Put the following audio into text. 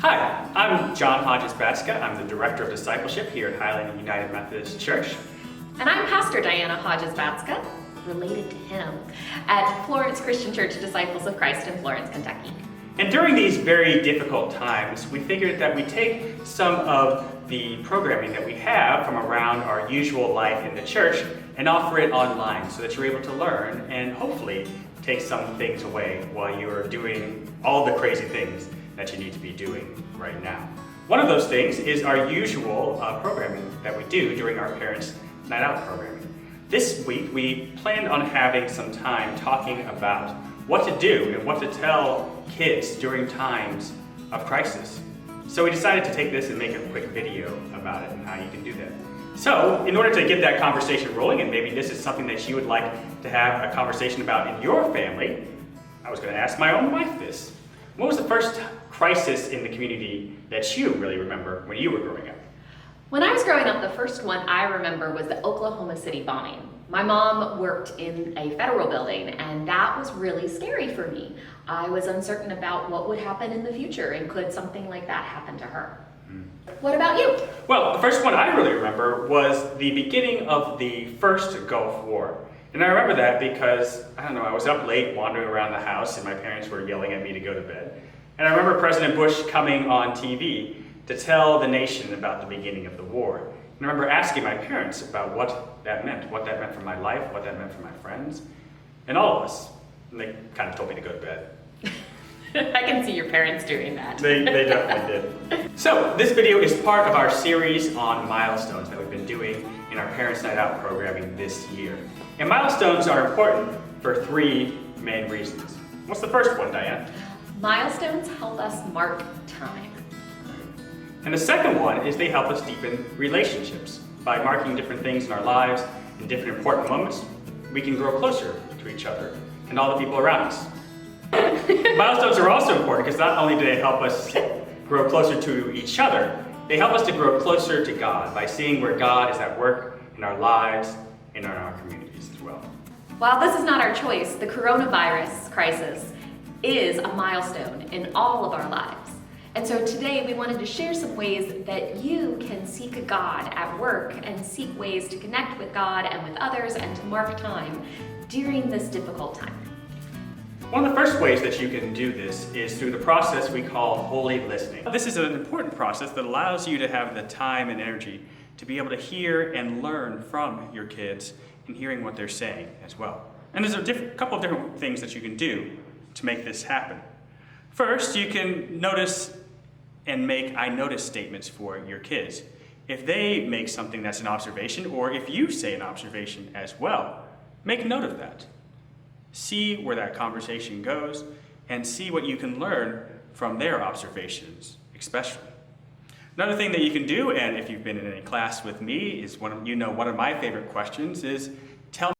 Hi, I'm John Hodges-Batska. I'm the Director of Discipleship here at Highland United Methodist Church. And I'm Pastor Diana Hodges-Batska, related to him, at Florence Christian Church Disciples of Christ in Florence, Kentucky. And during these very difficult times, we figured that we take some of the programming that we have from around our usual life in the church and offer it online so that you're able to learn and hopefully take some things away while you're doing all the crazy things that you need to be doing right now. One of those things is our usual programming that we do during our Parents' Night Out programming. This week we planned on having some time talking about what to do and what to tell kids during times of crisis. So we decided to take this and make a quick video about it and how you can do that. So in order to get that conversation rolling, and maybe this is something that you would like to have a conversation about in your family, I was going to ask my own wife this. What was the first crisis in the community that you really remember when you were growing up? When I was growing up, the first one I remember was the Oklahoma City bombing. My mom worked in a federal building, and that was really scary for me. I was uncertain about what would happen in the future, and could something like that happen to her? What about you? Well, the first one I really remember was the beginning of the first Gulf War. And I remember that because, I was up late wandering around the house and my parents were yelling at me to go to bed. And I remember President Bush coming on TV to tell the nation about the beginning of the war. And I remember asking my parents about what that meant for my life, what that meant for my friends, and all of us. And they kind of told me to go to bed. I can see your parents doing that. They definitely did. So this video is part of our series on milestones that we've been doing in our Parents' Night Out programming this year. And milestones are important for three main reasons. What's the first one, Diane? Milestones help us mark time. And the second one is they help us deepen relationships. By marking different things in our lives in different important moments, we can grow closer to each other and all the people around us. Milestones are also important because not only do they help us grow closer to each other, they help us to grow closer to God by seeing where God is at work in our lives and in our communities as well. While this is not our choice, the coronavirus crisis is a milestone in all of our lives. And so today we wanted to share some ways that you can seek God at work and seek ways to connect with God and with others and to mark time during this difficult time. One of the first ways that you can do this is through the process we call holy listening. This is an important process that allows you to have the time and energy to be able to hear and learn from your kids and hearing what they're saying as well. And there's a couple of different things that you can do to make this happen. First, you can notice and make I notice statements for your kids. If they make something that's an observation, or if you say an observation as well, make note of that. See where that conversation goes and see what you can learn from their observations, especially. Another thing that you can do, and if you've been in any class with me, is one of my favorite questions is, tell